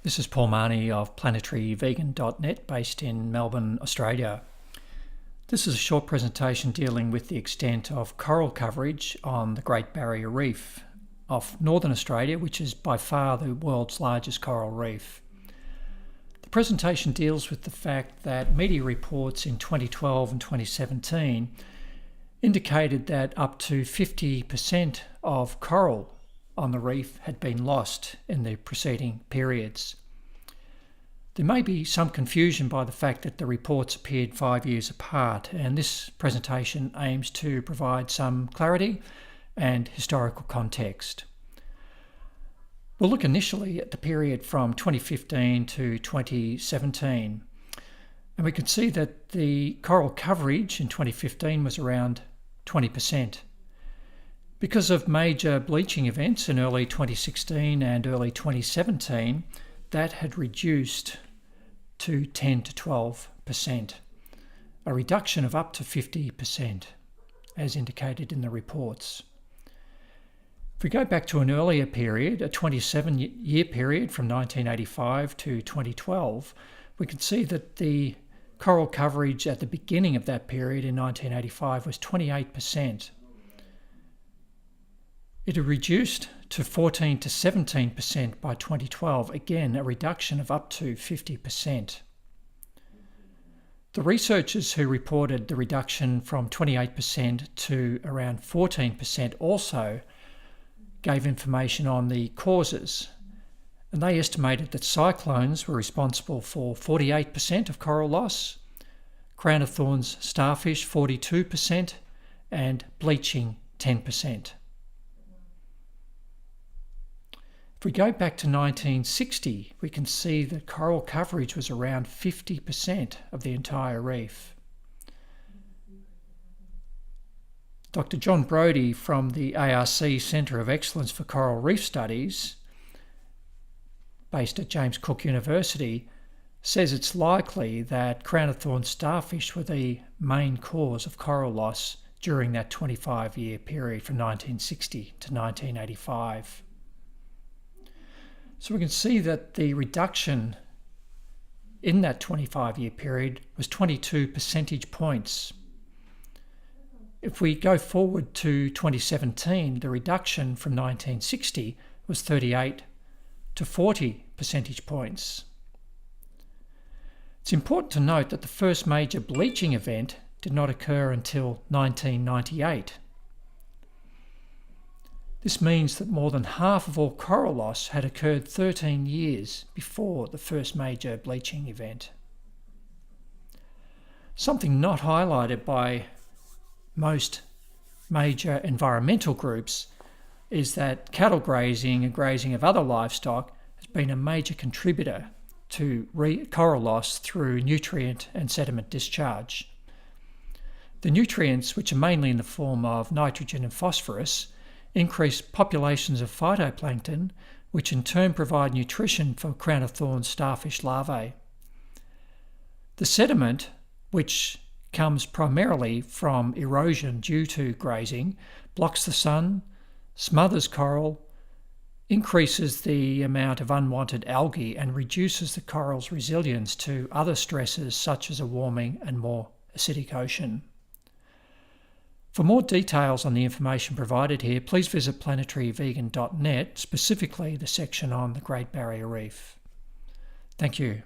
This is Paul Marnie of planetaryvegan.net based in Melbourne, Australia. This is a short presentation dealing with the extent of coral coverage on the Great Barrier Reef off Northern Australia, which is by far the world's largest coral reef. The presentation deals with the fact that media reports in 2012 and 2017 indicated that up to 50% of coral on the reef had been lost in the preceding periods. There may be some confusion by the fact that the reports appeared 5 years apart, and this presentation aims to provide some clarity and historical context. We'll look initially at the period from 2015 to 2017, and we can see that the coral coverage in 2015 was around 20%. Because of major bleaching events in early 2016 and early 2017, that had reduced to 10 to 12%, a reduction of up to 50%, as indicated in the reports. If we go back to an earlier period, a 27-year period from 1985 to 2012, we can see that the coral coverage at the beginning of that period in 1985 was 28%. It had reduced to 14 to 17% by 2012, again a reduction of up to 50%. The researchers who reported the reduction from 28% to around 14% also gave information on the causes, and they estimated that cyclones were responsible for 48% of coral loss, crown of thorns starfish 42%, and bleaching 10%. If we go back to 1960, we can see that coral coverage was around 50% of the entire reef. Dr. John Brodie from the ARC Centre of Excellence for Coral Reef Studies, based at James Cook University, says it's likely that crown of thorns starfish were the main cause of coral loss during that 25-year period from 1960 to 1985. So we can see that the reduction in that 25-year period was 22 percentage points. If we go forward to 2017, the reduction from 1960 was 38 to 40 percentage points. It's important to note that the first major bleaching event did not occur until 1998. This means that more than half of all coral loss had occurred 13 years before the first major bleaching event. Something not highlighted by most major environmental groups is that cattle grazing and grazing of other livestock has been a major contributor to coral loss through nutrient and sediment discharge. The nutrients, which are mainly in the form of nitrogen and phosphorus, increase populations of phytoplankton, which in turn provide nutrition for crown of thorns starfish larvae. The sediment, which comes primarily from erosion due to grazing, blocks the sun, smothers coral, increases the amount of unwanted algae, and reduces the coral's resilience to other stresses such as a warming and more acidic ocean. For more details on the information provided here, please visit planetaryvegan.net, specifically the section on the Great Barrier Reef. Thank you.